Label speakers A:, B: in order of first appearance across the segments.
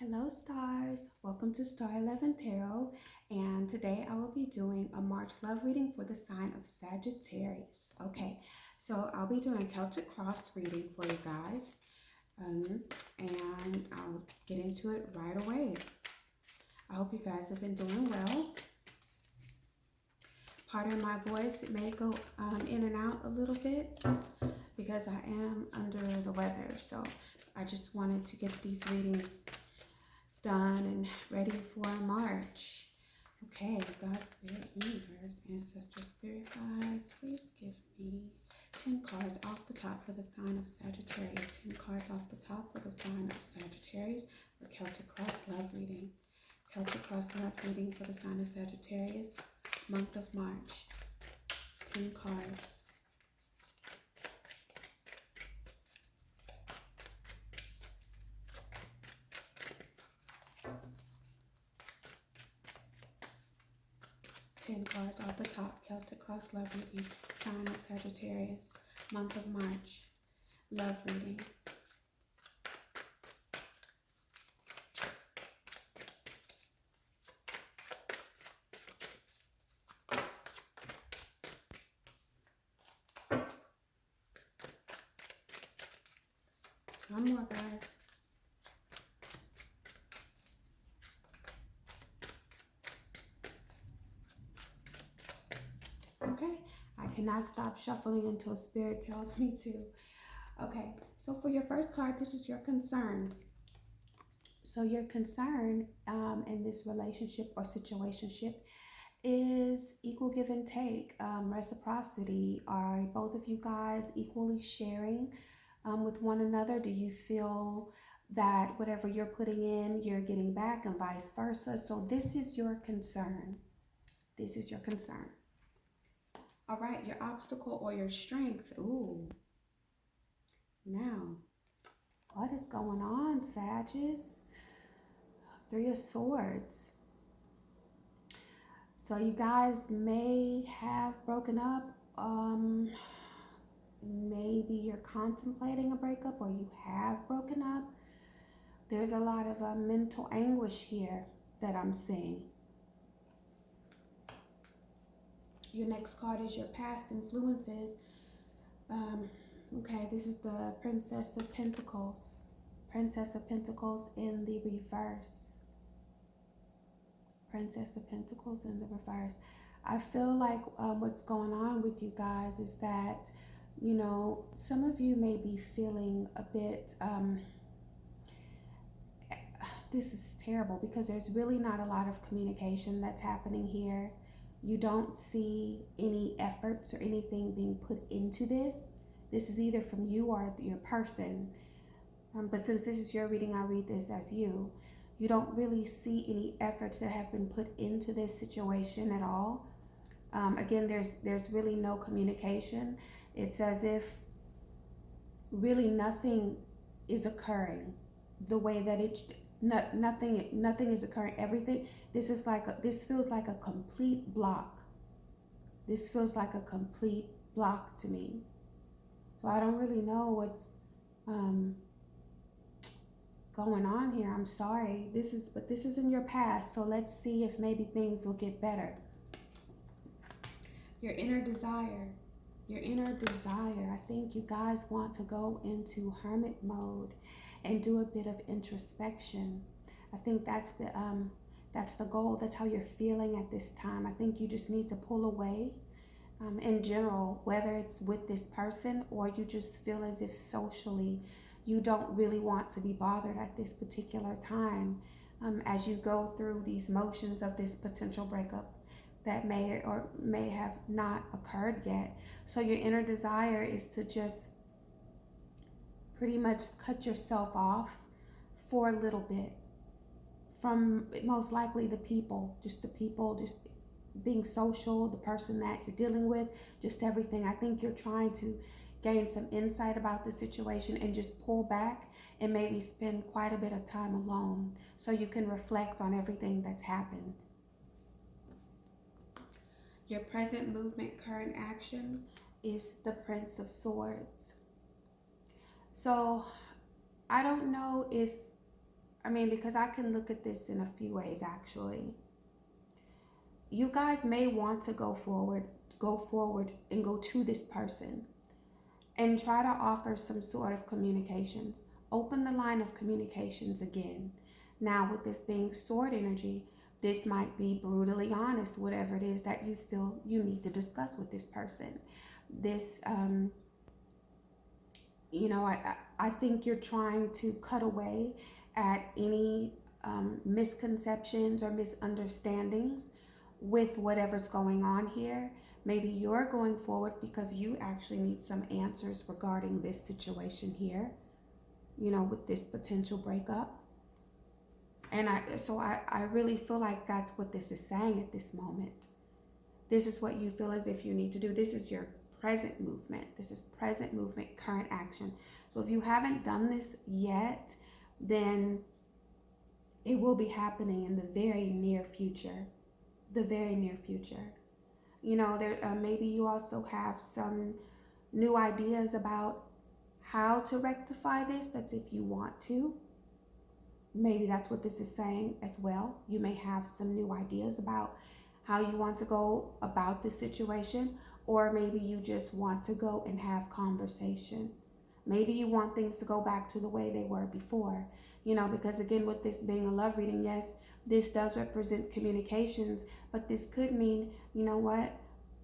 A: Hello stars, welcome to Star 11 Tarot, and today I will be doing a March love reading for the sign of Sagittarius. Okay, so I'll be doing a Celtic cross reading for you guys, and I'll get into it right away. I hope you guys have been doing well. Pardon my voice, it may go in and out a little bit because I am under the weather, so I just wanted to get these readings done and ready for March. Okay, God, Spirit, Universe, Ancestor, Spirit Guides, please give me 10 cards off the top for the sign of Sagittarius. 10 cards off the top for the sign of Sagittarius for Celtic Cross Love Reading. Celtic Cross Love Reading for the sign of Sagittarius, month of March. 10 cards. 10 cards off the top. Celtic Cross Love Reading. Sign of Sagittarius. Month of March. Love reading. One more, guys. Okay, I cannot stop shuffling until Spirit tells me to. Okay, so for your first card, this is your concern. So your concern in this relationship or situationship is equal give and take, reciprocity. Are both of you guys equally sharing with one another? Do you feel that whatever you're putting in, you're getting back and vice versa? So this is your concern. This is your concern. All right, your obstacle or your strength. Ooh. Now, what is going on, Sagittarius? Three of Swords. So you guys may have broken up. Maybe you're contemplating a breakup or you have broken up. There's a lot of mental anguish here that I'm seeing. Your next card is your past influences. Okay, this is the Princess of Pentacles. Princess of Pentacles in the reverse. Princess of Pentacles in the reverse. I feel like what's going on with you guys is that, you know, some of you may be feeling a bit, this is terrible because there's really not a lot of communication that's happening here. You don't see any efforts or anything being put into this. This is either from you or your person. But since this is your reading, I read this as you. You don't really see any efforts that have been put into this situation at all. Again, there's really no communication. It's as if really nothing is occurring the way that nothing is occurring. Everything, this feels like a complete block. This feels like a complete block to me. So I don't really know what's going on here. I'm sorry. But this is in your past, so let's see if maybe things will get better. Your inner desire. Your inner desire. I think you guys want to go into hermit mode and do a bit of introspection. I think that's the goal. That's how you're feeling at this time. I think you just need to pull away. In general, whether it's with this person or you just feel as if socially you don't really want to be bothered at this particular time, as you go through these motions of this potential breakup that may or may have not occurred yet. So your inner desire is to just pretty much cut yourself off for a little bit from most likely the people, just being social, the person that you're dealing with, just everything. I think you're trying to gain some insight about the situation and just pull back and maybe spend quite a bit of time alone so you can reflect on everything that's happened. Your present movement, current action is the Prince of Swords. So I don't know if I mean, because I can look at this in a few ways actually. You guys may want to go forward and go to this person and try to offer some sort of communications. Open the line of communications again. Now, with this being sword energy, this might be brutally honest, whatever it is that you feel you need to discuss with this person. This, I think you're trying to cut away at any misconceptions or misunderstandings with whatever's going on here. Maybe you're going forward because you actually need some answers regarding this situation here, with this potential breakup. And I really feel like that's what this is saying at this moment. This is what you feel as if you need to do. This is your present movement. This is present movement, current action. So if you haven't done this yet, then it will be happening in the very near future. The very near future. Maybe you also have some new ideas about how to rectify this. That's if you want to. Maybe that's what this is saying as well. You may have some new ideas about how you want to go about this situation, or maybe you just want to go and have conversation. Maybe you want things to go back to the way they were before, because again, with this being a love reading, yes, this does represent communications, but this could mean, you know what,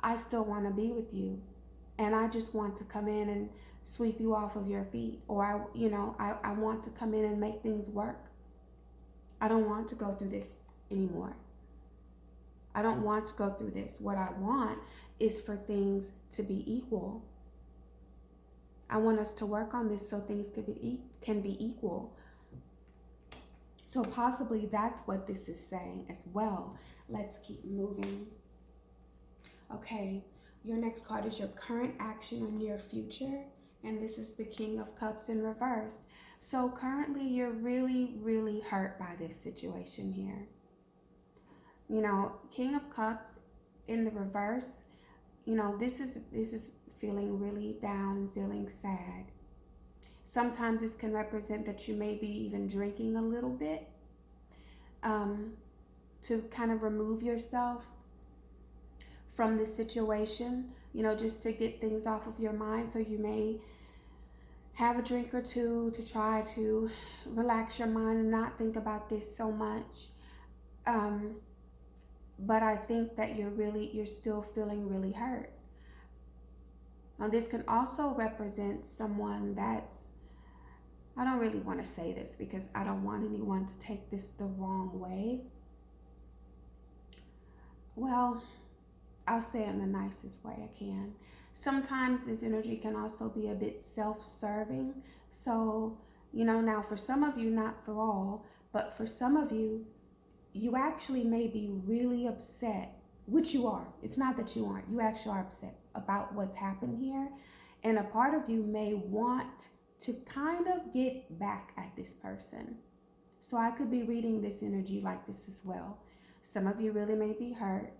A: I still want to be with you, and I just want to come in and sweep you off of your feet, or I want to come in and make things work. I don't want to go through this anymore. I don't want to go through this. What I want is for things to be equal. I want us to work on this so things can be equal. So possibly that's what this is saying as well. Let's keep moving. Okay, your next card is your current action or near future. And this is the King of Cups in reverse. So currently you're really, really hurt by this situation here. King of Cups in the reverse, this is feeling really down and feeling sad. Sometimes this can represent that you may be even drinking a little bit to kind of remove yourself from this situation, just to get things off of your mind. So you may have a drink or two to try to relax your mind and not think about this so much. But I think that you're still feeling really hurt. Now, this can also represent someone that's, I don't really want to say this because I don't want anyone to take this the wrong way. Well, I'll say it in the nicest way I can. Sometimes this energy can also be a bit self-serving. So, now for some of you, not for all, but for some of you, you actually may be really upset, which you are. It's not that you aren't. You actually are upset about what's happened here. And a part of you may want to kind of get back at this person. So I could be reading this energy like this as well. Some of you really may be hurt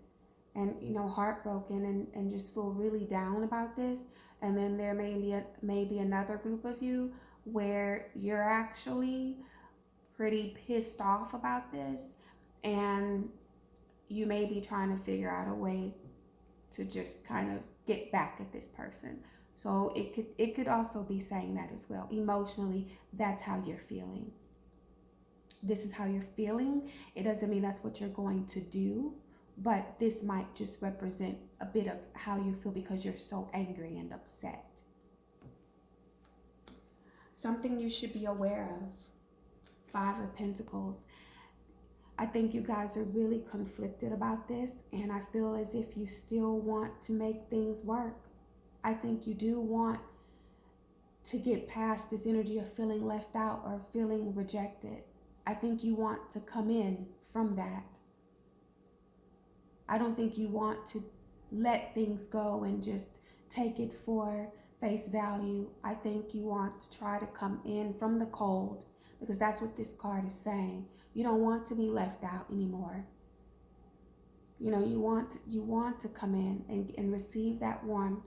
A: and heartbroken and just feel really down about this. And then there may be another group of you where you're actually pretty pissed off about this, and you may be trying to figure out a way to just kind of get back at this person. So it could also be saying that as well. Emotionally, that's how you're feeling. This is how you're feeling. It doesn't mean that's what you're going to do, but this might just represent a bit of how you feel because you're so angry and upset. Something you should be aware of. 5 of Pentacles. I think you guys are really conflicted about this, and I feel as if you still want to make things work. I think you do want to get past this energy of feeling left out or feeling rejected. I think you want to come in from that. I don't think you want to let things go and just take it for face value. I think you want to try to come in from the cold, because that's what this card is saying. You don't want to be left out anymore. You want to come in and receive that warmth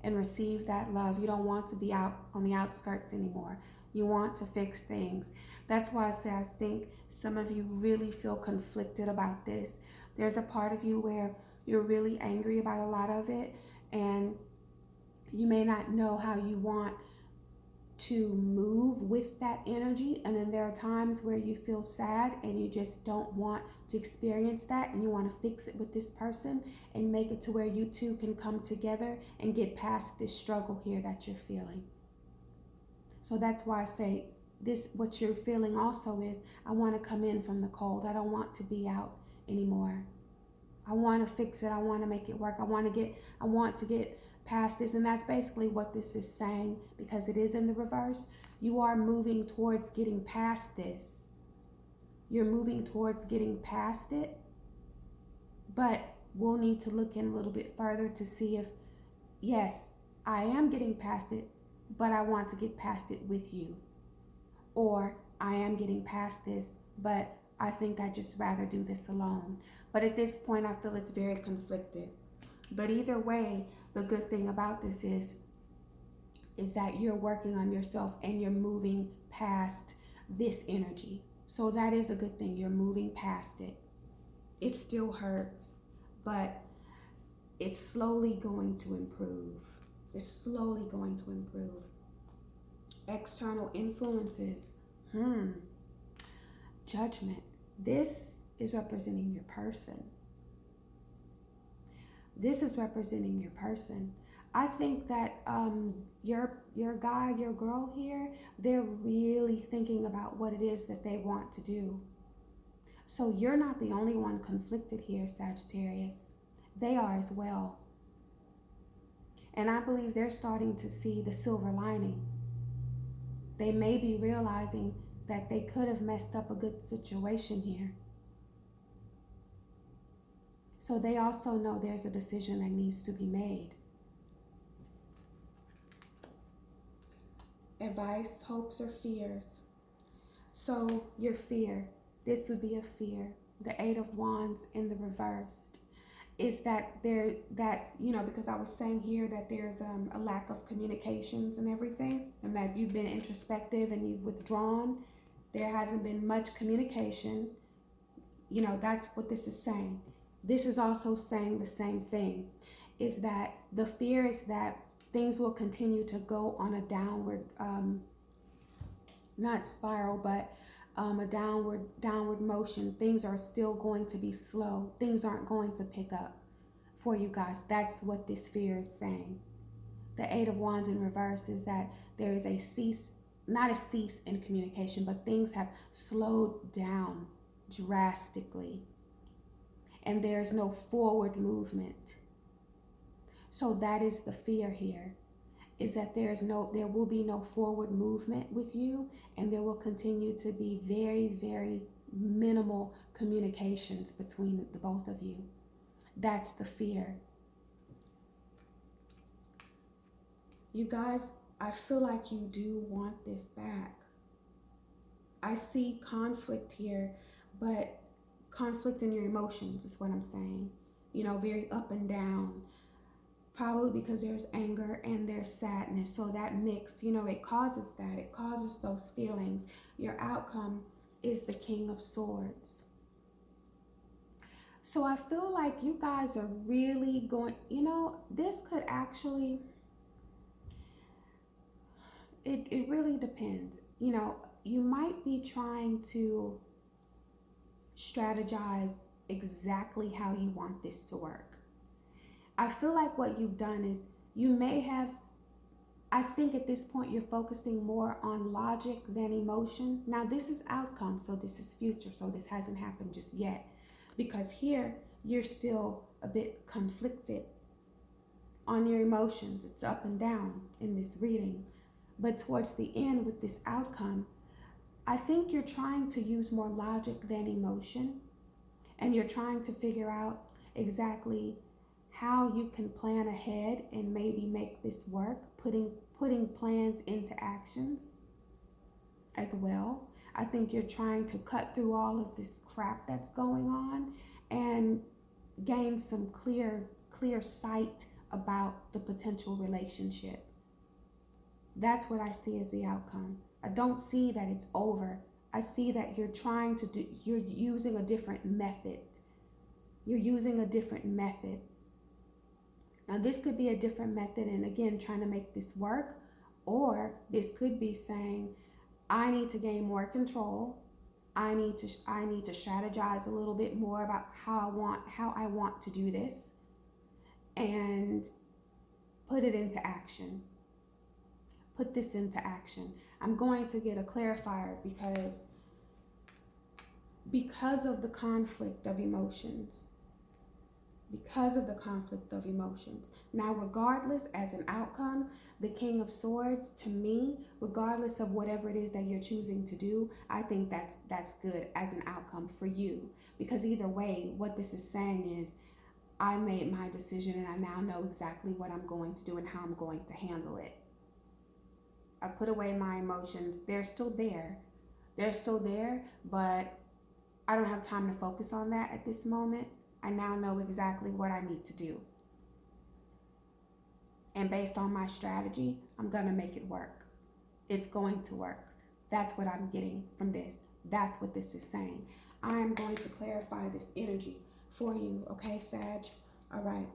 A: and receive that love. You don't want to be out on the outskirts anymore. You want to fix things. That's why I say I think some of you really feel conflicted about this. There's a part of you where you're really angry about a lot of it, and you may not know how you want to move with that energy. And then there are times where you feel sad and you just don't want to experience that, and you want to fix it with this person and make it to where you two can come together and get past this struggle here that you're feeling. So that's why I say this, what you're feeling also is, I want to come in from the cold. I don't want to be out anymore. I want to fix it. I want to make it work. I want to get past this. And that's basically what this is saying, because it is in the reverse. You are moving towards getting past this. You're moving towards getting past it. But we'll need to look in a little bit further to see if, yes, I am getting past it, but I want to get past it with you. Or I am getting past this, but I think I'd just rather do this alone. But at this point, I feel it's very conflicted. But either way, the good thing about this is that you're working on yourself and you're moving past this energy. So that is a good thing. You're moving past it. It still hurts, but it's slowly going to improve. It's slowly going to improve. External influences. Judgment. This is representing your person. This is representing your person. I think that your guy, your girl here, they're really thinking about what it is that they want to do. So you're not the only one conflicted here, Sagittarius. They are as well. And I believe they're starting to see the silver lining. They may be realizing that they could have messed up a good situation here. So they also know there's a decision that needs to be made. Advice, hopes, or fears. So your fear, this would be a fear. The Eight of Wands in the reversed is that because I was saying here that there's a lack of communications and everything, and that you've been introspective and you've withdrawn. There hasn't been much communication. That's what this is saying. This is also saying the same thing, is that the fear is that things will continue to go on a downward, not spiral, but a downward motion. Things are still going to be slow. Things aren't going to pick up for you guys. That's what this fear is saying. The Eight of Wands in reverse is that there is not a cease in communication, but things have slowed down drastically. And there's no forward movement. So that is the fear here, is that there will be no forward movement with you, and there will continue to be very, very minimal communications between the both of you. That's the fear. You guys, I feel like you do want this back. I see conflict here, but conflict in your emotions is what I'm saying. Very up and down. Probably because there's anger and there's sadness. So that mixed, it causes that. It causes those feelings. Your outcome is the King of Swords. So I feel like you guys are really going, this could actually, it really depends. You might be trying to strategize exactly how you want this to work. I feel like what you've done is I think at this point you're focusing more on logic than emotion. Now this is outcome, so this is future, so this hasn't happened just yet. Because here you're still a bit conflicted on your emotions. It's up and down in this reading. But towards the end with this outcome, I think you're trying to use more logic than emotion, and you're trying to figure out exactly how you can plan ahead and maybe make this work, putting plans into actions as well. I think you're trying to cut through all of this crap that's going on and gain some clear sight about the potential relationship. That's what I see as the outcome. I don't see that it's over. I see that you're using a different method. You're using a different method. Now, this could be a different method, and again, trying to make this work, or this could be saying, I need to gain more control. I need to strategize a little bit more about how I want to do this, and put it into action. Put this into action. I'm going to get a clarifier because of the conflict of emotions. Because of the conflict of emotions. Now, regardless as an outcome, the King of Swords, to me, regardless of whatever it is that you're choosing to do, I think that's good as an outcome for you. Because either way, what this is saying is, I made my decision and I now know exactly what I'm going to do and how I'm going to handle it. I put away my emotions. They're still there. They're still there, but I don't have time to focus on that at this moment. I now know exactly what I need to do. And based on my strategy, I'm going to make it work. It's going to work. That's what I'm getting from this. That's what this is saying. I am going to clarify this energy for you, okay, Sag? All right.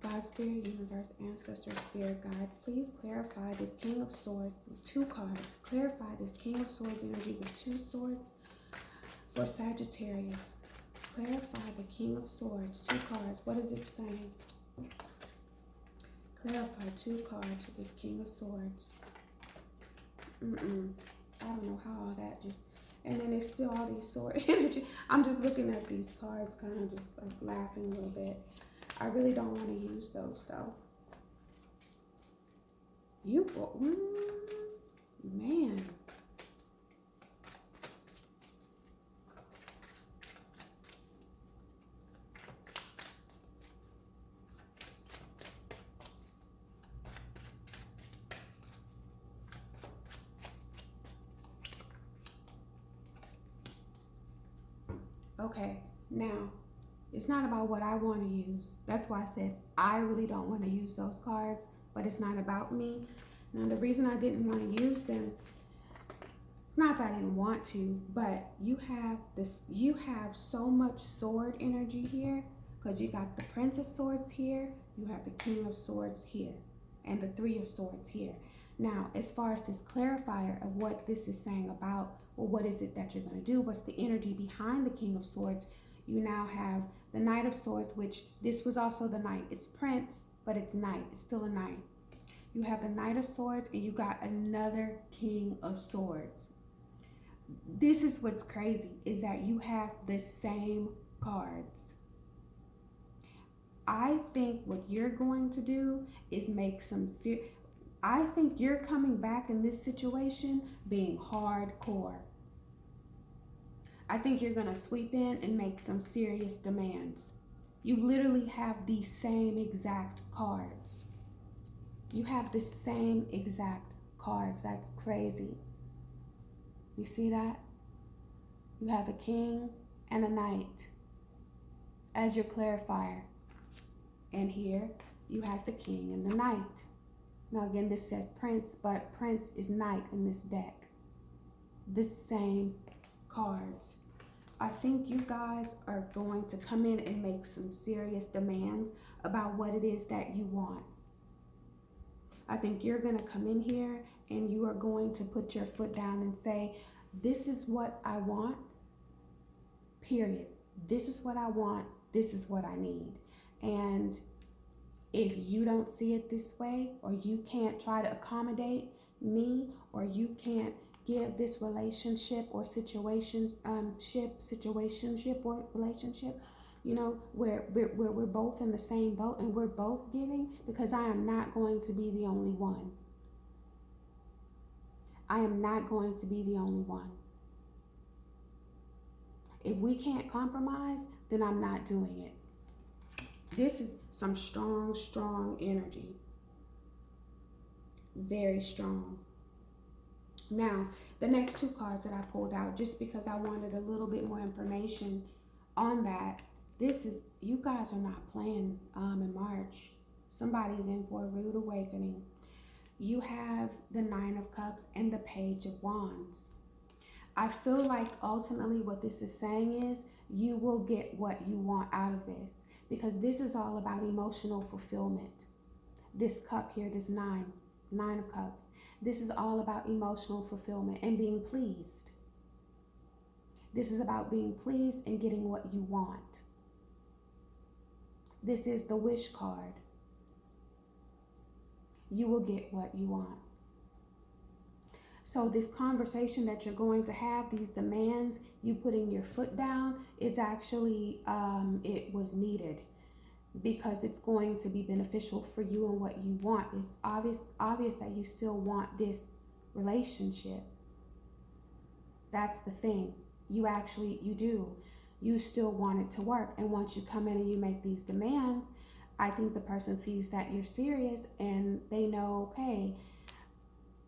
A: God, Spirit, Universe, Ancestor, Spirit, Guide, please clarify this King of Swords with 2 cards. Clarify this King of Swords energy with 2 swords for Sagittarius. Clarify the King of Swords, 2 cards. What is it saying? Clarify 2 cards for this King of Swords. I don't know how all that just... And then there's still all these sword energy. I'm just looking at these cards, kind of just like laughing a little bit. I really don't want to use those though. Man. Okay, now, it's not about what I want to use. That's why I said I really don't want to use those cards, but it's not about me. Now, the reason I didn't want to use them, it's not that I didn't want to, but you have so much sword energy here, because you got the Prince of Swords here, you have the King of Swords here, and the 3 of Swords here. Now, as far as this clarifier of what this is saying about, well, what is it that you're going to do? What's the energy behind the King of Swords? You now have the Knight of Swords, which this was also the Knight. It's Prince, but it's Knight. It's still a Knight. You have the Knight of Swords, and you got another King of Swords. This is what's crazy, is that you have the same cards. I think what you're going to do is make some I think you're coming back in this situation being hardcore. I think you're going to sweep in and make some serious demands. You literally have the same exact cards. You have the same exact cards. That's crazy. You see that? You have a king and a knight as your clarifier. And here you have the king and the knight. Now again, this says prince, but prince is knight in this deck. The same cards. I think you guys are going to come in and make some serious demands about what it is that you want. I think you're going to come in here and you are going to put your foot down and say, this is what I want, period. This is what I want. This is what I need. And if you don't see it this way, or you can't try to accommodate me, or you can't give this relationship or situationship or relationship, you know, where we're both in the same boat and we're both giving, because I am not going to be the only one. I am not going to be the only one. If we can't compromise, then I'm not doing it. This is some strong, strong energy. Very strong. Now, the next 2 cards that I pulled out, just because I wanted a little bit more information on that, this is, you guys are not playing in March. Somebody's in for a rude awakening. you have the Nine of Cups and the Page of Wands. I feel like ultimately what this is saying is you will get what you want out of this, because this is all about emotional fulfillment. This cup here, this nine of cups, this is all about emotional fulfillment and being pleased. This is about being pleased and getting what you want. This is the wish card. You will get what you want. So this conversation that you're going to have, these demands, you putting your foot down, it's actually, it was needed, because it's going to be beneficial for you and what you want. It's obvious that you still want this relationship. That's the thing. You do. You still want it to work. And once you come in and you make these demands, I think the person sees that you're serious and they know, okay,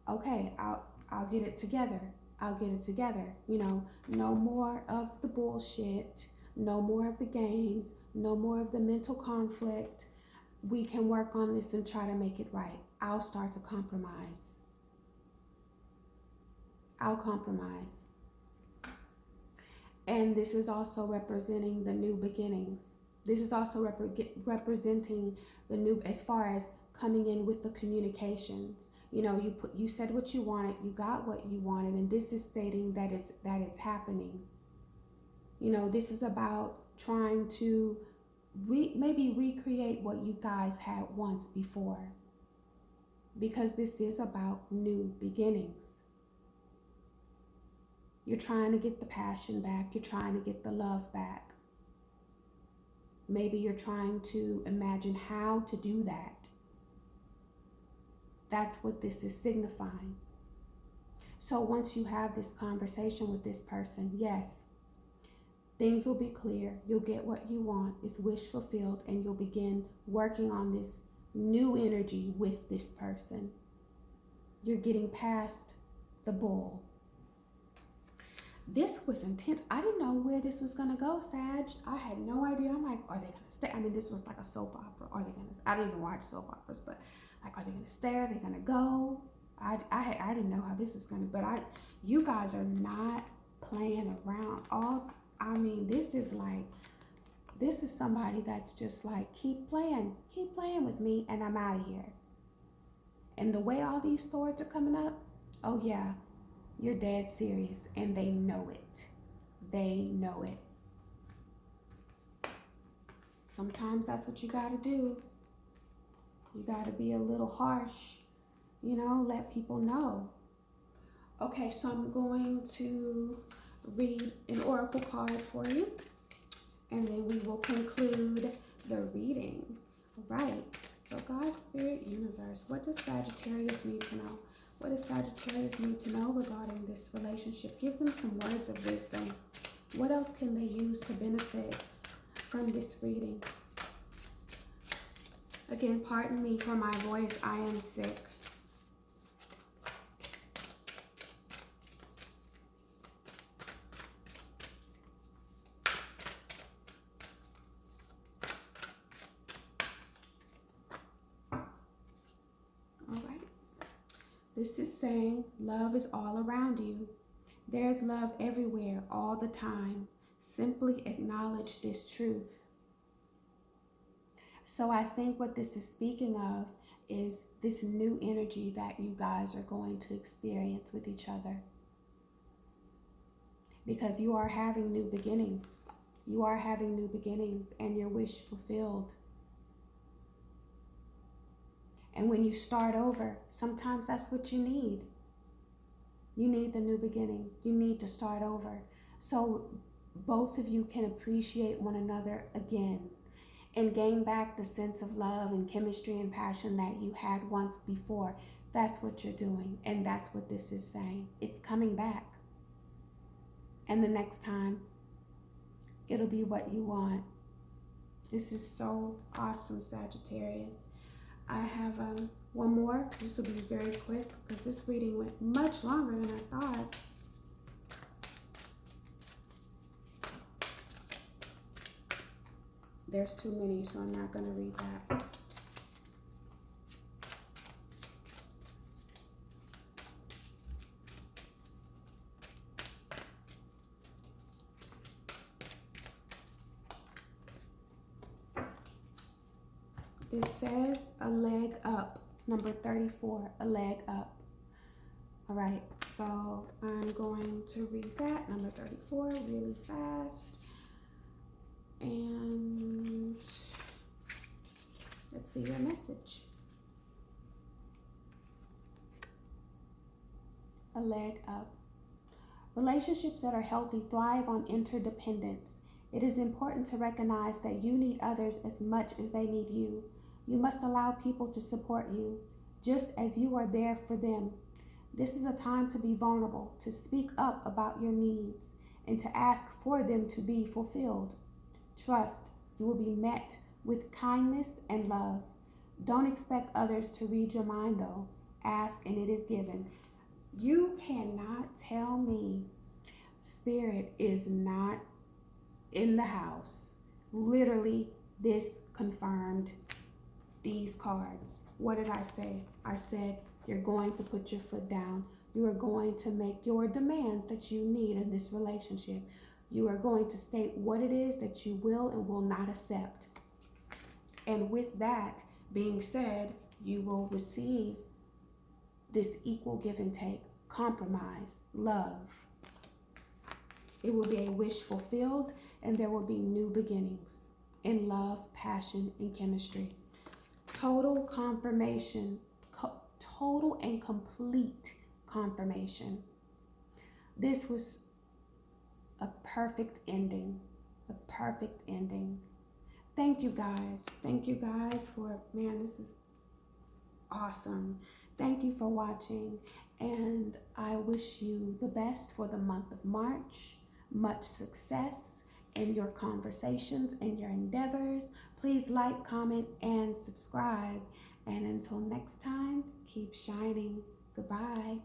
A: I'll get it together. I'll get it together. You know, no more of the bullshit, no more of the games, no more of the mental conflict. We can work on this and try to make it right. I'll start to compromise. I'll compromise. And this is also representing the new beginnings. This is also representing the new, as far as coming in with the communications. You know, you said what you wanted, you got what you wanted, and this is stating that it's happening. You know, this is about trying to maybe recreate what you guys had once before, because this is about new beginnings. You're trying to get the passion back. You're trying to get the love back. Maybe you're trying to imagine how to do that. That's what this is signifying. So once you have this conversation with this person, yes, things will be clear. You'll get what you want. It's wish fulfilled, and you'll begin working on this new energy with this person. You're getting past the bull. This was intense. I didn't know where this was going to go, Sag. I had no idea. I'm like, are they going to stay? I mean, this was like a soap opera. Are they going to, I didn't even watch soap operas, but like, are they going to stay? Are they going to go? I didn't know how this was going to, but you guys are not playing around. This is somebody that's just like, keep playing with me, and I'm out of here. And the way all these swords are coming up, oh yeah, you're dead serious, and they know it. They know it. Sometimes that's what you gotta do. You gotta be a little harsh, you know, let people know. Okay, so I'm going to read an oracle card for you, and then we will conclude the reading. All right, so God, Spirit, Universe, what does Sagittarius need to know? What does Sagittarius need to know regarding this relationship? Give them some words of wisdom. What else can they use to benefit from this reading? Again, pardon me for my voice. I am sick. This is saying love is all around you. There's love everywhere, all the time. Simply acknowledge this truth. So I think what this is speaking of is this new energy that you guys are going to experience with each other. Because you are having new beginnings. You are having new beginnings and your wish fulfilled. And when you start over, sometimes that's what you need. You need the new beginning. You need to start over. So both of you can appreciate one another again and gain back the sense of love and chemistry and passion that you had once before. That's what you're doing. And that's what this is saying. It's coming back. And the next time, it'll be what you want. This is so awesome, Sagittarius. I have one more. This will be very quick because this reading went much longer than I thought. There's too many, so I'm not going to read that. This says a leg up. Number 34, a leg up. All right, so I'm going to read that, number 34, really fast. And let's see your message. A leg up. Relationships that are healthy thrive on interdependence. It is important to recognize that you need others as much as they need you. You must allow people to support you, just as you are there for them. This is a time to be vulnerable, to speak up about your needs, and to ask for them to be fulfilled. Trust you will be met with kindness and love. Don't expect others to read your mind though. Ask and it is given. You cannot tell me Spirit is not in the house. Literally, this confirmed these cards. What did I say? I said, you're going to put your foot down. You are going to make your demands that you need in this relationship. You are going to state what it is that you will and will not accept. And with that being said, you will receive this equal give and take, compromise, love. It will be a wish fulfilled, and there will be new beginnings in love, passion, and chemistry. Total confirmation, total and complete confirmation. This was a perfect ending, a perfect ending. Thank you guys. Thank you guys for, man, this is awesome. Thank you for watching, and I wish you the best for the month of March. Much success in your conversations and your endeavors. Please like, comment, and subscribe. And until next time, keep shining. Goodbye.